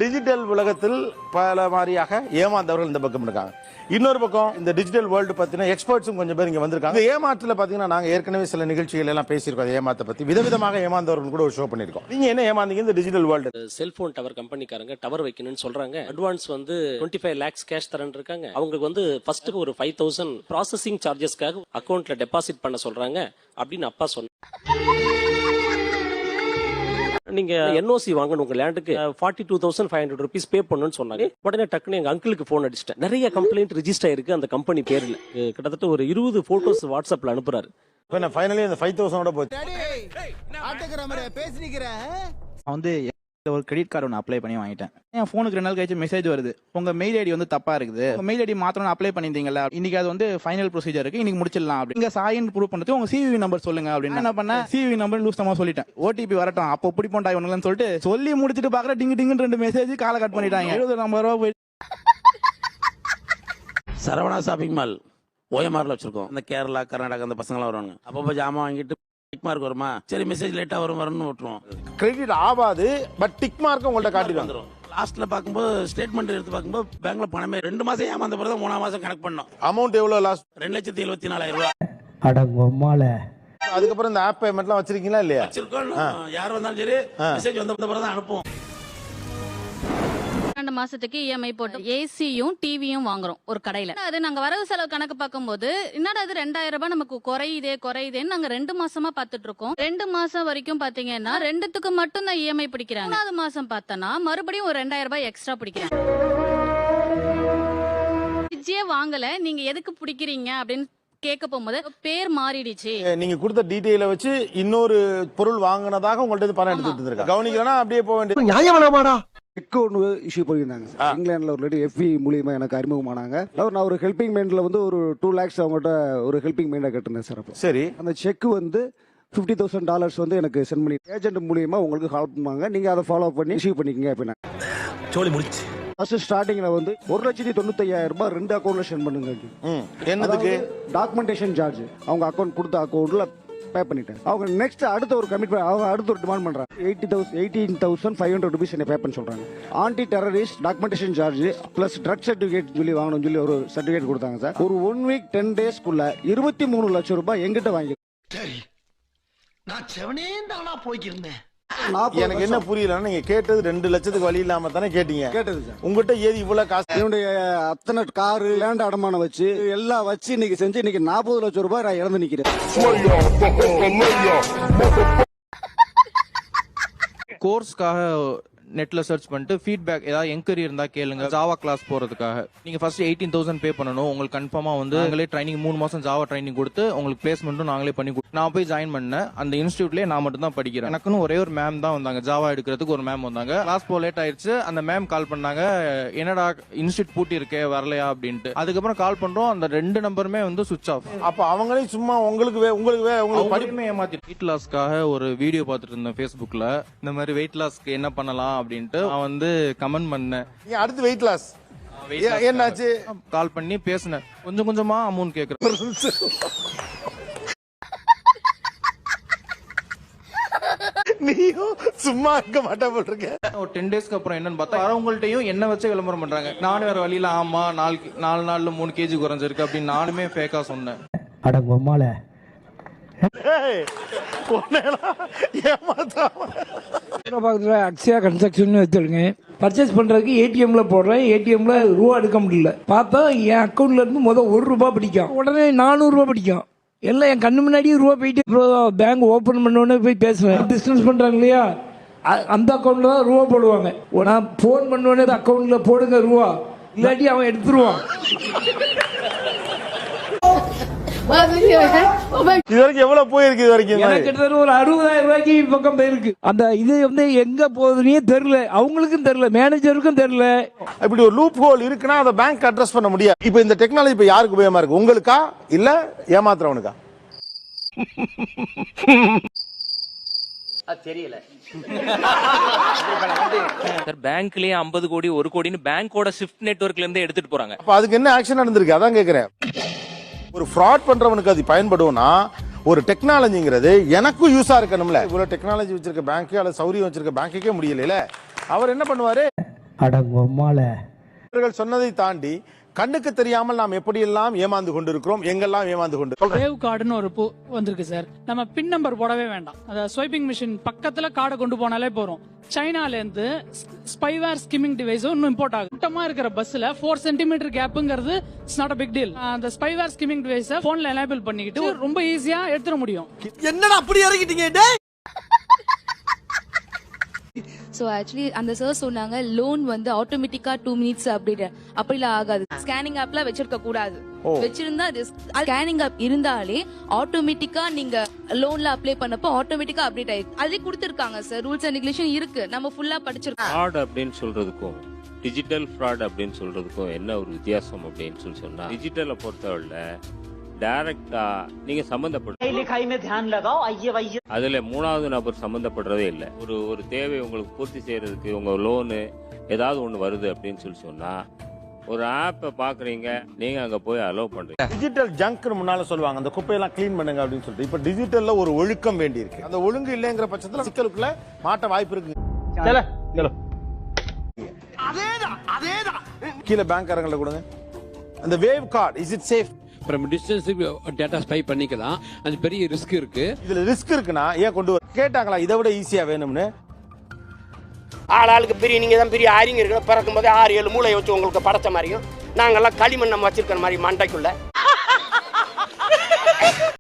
Digital உலகத்தில் பல மாதிரியாக ஏமாந்தவர்கள் இந்த பக்கம் இருக்காங்க. இன்னொரு பக்கம் இந்த டிஜிட்டல் வேர்ல்டு பத்தின எக்ஸ்பர்ட்ஸும் கொஞ்சம் பேர் இங்க வந்திருக்காங்க. இந்த ஏமாற்றல பாத்தீங்கன்னா நாங்க ஏற்கனவே சில நிகழ்ச்சிகள் எல்லாம் பேசியிருக்கோம். ஏமாத்த பத்தி விதவிதமாக ஏமாந்தவர்கள் கூட ஒரு ஷோ பண்ணிருக்கோம். நீங்க என்ன ஏமாந்தீங்க இந்த டிஜிட்டல் வேர்ல்டு? செல்போன் டவர் கம்பெனிக்காரங்க டவர் வைக்கணும்னு சொல்றாங்க. அட்வான்ஸ் வந்து 25 lakhs கேஷ் தரேன் இருக்காங்க. அவங்களுக்கு வந்து ஃபர்ஸ்ட் ஒரு 5,000 ப்ராசஸிங் சார்ஜஸ்க்காக அக்கௌண்ட்ல டெபாசிட் பண்ண சொல்றாங்க அப்படின்னு அப்பா சொன்னாங்க. நீங்க என்ஓசி வாங்கணும் உங்க லேண்டுக்கு 42,500 rupees பே பண்ணணும்னு சொன்னாங்க. உடனே டக்குனு எங்க அங்கிளுக்கு போன் அடிச்சிட்டேன். நிறைய கம்ப்ளைண்ட் ரெஜிஸ்டர் ஆயிருக்கு அந்த கம்பெனி பேர்ல. கிட்டத்தட்ட ஒரு 20 போட்டோஸ் வாட்ஸ்அப்ல அனுப்புறாரு. ஃபைனலி அந்த 5,000 போச்சு. வந்து ஒரு கிரெடிட் கார்டு ஒன்று அப்ளை பண்ணி வாங்கிட்டேன். என் ஃபோனுக்கு 2 நாள் கழிச்சு மெசேஜ் வருது, உங்க மெயில் ஐடி வந்து தப்பா இருக்குது, உங்க மெயில் ஐடி மாத்தணும் அப்ளை பண்ணிருந்தீங்கல்ல, இன்னைக்கு அது வந்து ஃபைனல் ப்ரொசீஜர் இருக்கு, இன்னைக்கு முடிச்சிடலாம் அப்படி. இங்க சாயின் ப்ரூவ் பண்ணுறது உங்க சிவி நம்பர் சொல்லுங்க அப்படின்னு என்ன பண்ண, சிவி நம்பர் லூஸ் தமா சொல்லிட்டேன். ஓடிபி வரட்டும் அப்போ பிடிப்போம் இவனுங்கன்னு சொல்லிட்டு சொல்லி முடிச்சுட்டு பாக்குற டிங்கு டிங்குன்னு 2 மெசேஜ் காலை கட் பண்ணிட்டாங்க. 70 ரூபா போய் சரவணா ஷாப்பிங் மால் ஓஎம்ஆர்ல வச்சிருக்கோம். இந்த கேரளா கர்நாடகா அந்த பசங்களாம் வருவாங்க. அப்பப்போ ஜாமான் வாங்கிட்டு டிக் மார்க் வருமா, சரி மெசேஜ் லேட்டா வரும்னு விட்டுருவோம். கிரெடிட் ஆகாது, பட் டிக் மார்க் உங்கள்ட்ட காட்டி வந்துடும். லாஸ்ட்ல பார்க்கும்போது ஸ்டேட்மெண்ட் எடுத்து பார்க்கும்போது பேங்க்ல பணமே 2 மாசம் ஏமாந்த பிறகு 3ஆம் மாசம் கனெக்ட் பண்ணோம். அமௌண்ட் எவ்வளவு லாஸ்ட்? 2,74,000 ரூபாய். அடங்கம்மால. அதுக்கப்புறம் இந்த ஆப் பேமெண்ட்லாம் வச்சிருக்கீங்களா இல்லையா? வச்சிருக்கோம். யார் வந்தாலும் சரி மெசேஜ் வந்த பிறகு தான் அனுப்புவோம். 2 மாசத்துக்கு இஎம்ஐ போட்டு ஏசியும் டிவியும் வாங்குறோம் ஒரு கடையில. அது நாங்க வரவு செலவு கணக்கு பார்க்கும்போது என்னடா அது 2,000 ரூபாய் நமக்கு குறையுதேன்னு நாங்க 2 மாசமா பாத்துட்டு இருக்கோம். 2 மாசம் வரைக்கும் பாத்தீங்கன்னா 2த்துக்கு மட்டும் தான் இஎம்ஐ பிடிக்கிறாங்க. 3வது மாசம் பார்த்தனா மறுபடியும் ஒரு 2,000 ரூபாய் எக்ஸ்ட்ரா பிடிக்கிறாங்க. வாங்கல நீங்க எதுக்கு பிடிக்கிறீங்க அப்படின்னு கேட்க போகும்போது பேர் மாறிடுச்சு. நீங்க கொடுத்த டீடைல வச்சு இன்னொரு பொருள் வாங்கினதாக உங்கள்ட்ட பணம் எடுத்துட்டு இருக்காங்க. கவனிக்கலன்னா அப்படியே போக வேண்டியது. நியாயமாடா. செக் ஒன்று இஷ்யூ பண்ணியிருந்தாங்க சார். இங்கிலாந்துல ஒரு லேடி எஃபி மூலியமா எனக்கு அறிமுகமானாங்க. நான் ஒரு ஹெல்பிங் மைண்ட்ல வந்து ஒரு 2 lakhs அவங்ககிட்ட ஒரு ஹெல்பிங் மைண்டா கட்டினேன் சார். அப்போ சரி, அந்த செக் வந்து $50,000 வந்து எனக்கு சென்ட் பண்ணி ஏஜென்ட் மூலியமா உங்களுக்கு கால் பண்ணுவாங்க, நீங்க அதை ஃபாலோ பண்ணி இஷ்யூ பண்ணிக்கங்க அப்படின்னா சோலி முடிச்சு. ஃபர்ஸ்ட் ஸ்டார்டிங்ல வந்து 1,95,000 ரூபாய் 2 அக்கௌண்ட்ல சென்ட் பண்ணுங்க. என்னதுக்கு? டாக்குமெண்டேஷன் சார்ஜ் அவங்க அக்கௌண்ட் கொடுத்த அக்கௌண்ட்ல பே பண்ணிட்டேன். அவங்க நெக்ஸ்ட் அடுத்த ஒரு கமிட்மெண்ட், அவங்க அடுத்த ஒரு டிமாண்ட் பண்றாங்க. 18,500 rupees என்ன பே பண்ண சொல்றாங்க. Anti terrorist documentation charge plus drug certificate சொல்லி வாங்கணும்னு சொல்லி ஒரு சர்டிபிகேட் கொடுத்தாங்க சார். ஒரு 1 week 10 daysக்குள்ள 23 லட்சம் ரூபாய் எங்கிட்ட வாங்கி. சரி, நான் செவனே தானா போய்க்கிருந்தேன். எனக்கு என்ன புரியலன்னா, நீங்க கேட்டது 2 லட்சத்துக்கு வழி இல்லாம தானே கேட்டீங்க. கேட்டது சார். உங்ககிட்ட ஏது இவ்வளவு காசு? என்னுடைய அத்தனை காரு லேண்ட் அடமானம் வச்சு எல்லாம் வச்சு இன்னைக்கு செஞ்சு இன்னைக்கு 40 லட்சம் ரூபாய் நான் இழந்து நிக்கிறேன். கோர்ஸ்க்காக நெட்ல சர்ச் பண்ணிட்டு ஃபீட்பேக் ஏதாவது என்கொயரி இருந்தா கேளுங்க. ஜாவா கிளாஸ் போறதுக்காக நீங்க ஃபர்ஸ்ட் 18,000 பே பண்ணணும். உங்களுக்கு கன்ஃபார்மா வந்து நாங்களே ட்ரைனிங் 3 மாசம் ஜாவா ட்ரைனிங் கொடுத்து உங்களுக்கு பிளேஸ்மெண்ட்டும் நாங்களே பண்ணி நான் போய் ஜாயின் பண்ணேன். அந்த இன்ஸ்டியூட்லயே நான் மட்டும் தான் படிக்கிறேன். எனக்குன்னு ஒரே ஒரு மேம் தான் வந்தாங்க, ஜாவா எடுக்கிறதுக்கு ஒரு மேம் வந்தாங்க. கிளாஸ் போ லேட் ஆயிடுச்சு. அந்த மேம் கால் பண்ணாங்க, என்னடா இன்ஸ்டியூட் பூட்டி இருக்கே வரலையா அப்படின்ட்டு. அதுக்கப்புறம் கால் பண்றோம், அந்த 2 நம்பருமே வந்து சுவிட்ச் ஆஃப். அப்ப அவங்களே சும்மா உங்களுக்கு படிப்புமே ஏமாத்தி வெயிட் லாஸ்க்காக ஒரு வீடியோ பார்த்துட்டு இருந்தேன் Facebookல. இந்த மாதிரி வெயிட் லாஸ்க்கு என்ன பண்ணலாம் அப்படின்ட்டு அவன் வந்து கமெண்ட் பண்ணேன். அடுத்து வெயிட் லாஸ் என்னாச்சு? கால் பண்ணி பேசினேன். கொஞ்சம் கொஞ்சமா அமௌண்ட் கேக்குறேன். நீயும் சும்மா இருக்க மாட்டா போட்டிருக்க. ஒரு 10 daysக்கு அப்புறம் என்னன்னு பார்த்தா வரவங்கள்ட்டையும் என்ன வச்சு விளம்பரம் பண்றாங்க. நானும் வேற வழியில ஆமா 4 நாள்ல 3 kg குறைஞ்சிருக்கு அப்படின்னு நானுமே ஃபேக்கா சொன்னேன். அடங்கம்மால. அக்ஷயா கன்ஸ்ட்ரக்ஷன் வச்சிருங்க. பர்ச்சேஸ் பண்றதுக்கு ஏடிஎம்ல போடுறேன். ஏடிஎம்ல ரூபா எடுக்க முடியல. பார்த்தா என் அக்கௌண்ட்ல இருந்து முதல் ₹1 பிடிக்கும், உடனே ₹400 பிடிக்கும். எல்லாம் என் கண்ணு முன்னாடியே ரூபா போயிட்டு பேங்க் ஓபன் பண்ணோடனே போய் பேசுவேன். பிசினஸ் பண்றாங்க இல்லையா, அந்த அக்கௌண்ட்ல தான் ரூபா போடுவாங்க. நான் போன் பண்ணோடனே அக்கௌண்ட்ல போடுங்க ரூபா, இல்லாட்டி அவன் எடுத்துருவான். இது வரைக்கும் எவ்வளவு போயிருக்கு? இது வரைக்கும் கிட்டத்தட்ட ஒரு 60,000 ரூபாய்க்கு பக்கம் போயிருக்கு. அந்த இது வந்து எங்க போகுதுன்னே தெரியல, அவங்களுக்கும் தெரியல, மேனேஜருக்கும் தெரியல. இப்படி ஒரு லூப் ஹோல் இருக்குன்னா அதை பேங்க் அட்ரஸ் பண்ண முடியாது. இப்ப இந்த டெக்னாலஜி இப்ப யாருக்கு உபயோகமா இருக்கு? உங்களுக்கா இல்ல ஏமாத்துறவனுக்கா? தெரியல. பேங்க்லயே 50 கோடி 1 கோடின்னு பேங்கோட ஷிஃப்ட் நெட்வொர்க்ல இருந்து எடுத்துட்டு போறாங்க. அப்ப அதுக்கு என்ன ஆக்ஷன் நடந்திருக்கு? அதான் கேக்குறேன். ஒரு ஃப்ராட் பண்றவனுக்கு அது பயன்படும்னா ஒரு டெக்னாலஜிங்கிறது எனக்கும் யூஸா இருக்கணும்ல. இவ்வளவு டெக்னாலஜி வச்சிருக்க பேங்க் அல்லது சௌரியம் வச்சிருக்க பேங்க்குக்கே முடியல. அவர் என்ன பண்ணுவாரு? அடங்கொம்மால இவர்கள் சொன்னதை தாண்டி கண்ணுக்கு தெரியாமல் நாம் எப்படியெல்லாம் ஏமாந்து கொண்டிருக்கிறோம், எங்கெல்லாம் ஏமாந்து கொண்டு வேவ் கார்டுன்னு ஒரு வந்திருக்கு சார். நம்ம பின் நம்பர் போடவே வேண்டாம். அந்த ஸ்வைப்பிங் மிஷின் பக்கத்துல கார்டை கொண்டு போனாலே போறோம். சைனால இருந்து ஸ்பைவேர் ஸ்கிம்மிங் டிவைஸும் இன்னும் இம்போர்ட் ஆகும். கூட்டமா இருக்கிற பஸ்ல 4 சென்டிமீட்டர் கேப்புங்கிறது it's not a big deal. அந்த ஸ்பைவேர் ஸ்கிம்மிங் டிவைஸை போன்ல எனேபிள் பண்ணிக்கிட்டு ரொம்ப ஈஸியா எடுத்துட முடியும். என்னடா அப்படி இறங்கிட்டீங்க டேய்? ஸோ ஆக்சுவலி அந்த சார் சொன்னாங்க லோன் வந்து ஆட்டோமேட்டிக்கா 2 மினிட்ஸ் அப்படிலாம் ஆகாது. ஸ்கேனிங் ஆப்லாம் வச்சிருக்க கூடாது. வச்சிருந்தா ஸ்கேனிங் ஆப் இருந்தாலே ஆட்டோமேட்டிக்கா நீங்க லோன்ல அப்ளை பண்ணப்போ ஆட்டோமேட்டிக்கா அப்டேட் ஆயிருக்கு. அதே கொடுத்திருக்காங்க சார். ரூல்ஸ் அண்ட் ரெகுலேஷன் இருக்கு. நம்ம ஃபுல்லா படிச்சிருக்கோம். ஃப்ராட் அப்படின்னு சொல்றதுக்கும் டிஜிட்டல் ஃப்ராட் அப்படின்னு சொல்றதுக்கும் என்ன ஒரு வித்தியாசம் அப்படின்னு சொன்னா, டிஜிட்டலை பொறுத்தவரை டைரக்டா நீங்க சம்பந்தப்பட்ட அதுல மூணாவது நபர் சம்பந்தப்படுறதே இல்லை. ஒரு தேவை உங்களுக்கு பூர்த்தி செய்யறதுக்கு உங்க லோனு ஏதாவது ஒண்ணு வருது அப்படின்னு சொன்னா ஒரு ஆப்பை பாக்குறீங்க, நீங்க அங்க போய் அலோவ் பண்றீங்க. டிஜிட்டல் ஜங்க்னு முன்னால சொல்லுவாங்க, அந்த குப்பையெல்லாம் க்ளீன் பண்ணுங்க அப்படின்னு சொல்லிட்டு. இப்ப டிஜிட்டல்ல ஒரு ஒழுக்கம் வேண்டி இருக்கு. அந்த ஒழுங்கு இல்லைங்கிற பட்சத்துல சிக்கலுக்குள்ள மாட்ட வாய்ப்பு இருக்கு. கீழே பேங்க்காரங்களை கொடுங்க. அந்த wave card is it safe? அப்புறம் டிஸ்டன்ஸுக்கு டேட்டா ஸ்பை பண்ணிக்கலாம். அது பெரிய ரிஸ்க் இருக்கு. இதுல ரிஸ்க் இருக்குன்னா ஏன் கொண்டு வர கேட்டாங்களா? இதை விட ஈஸியா வேணும்னு ஆளாளுக்கு பெரிய நீங்க தான் பெரிய ஆரிங்க இருக்கு. பிறக்கும் போதே 6-7 மூளை வச்சு உங்களுக்கு படைச்ச மாதிரியும் நாங்கெல்லாம் களிமண் நம்ம வச்சிருக்கிற மாதிரி மண்டைக்குள்ள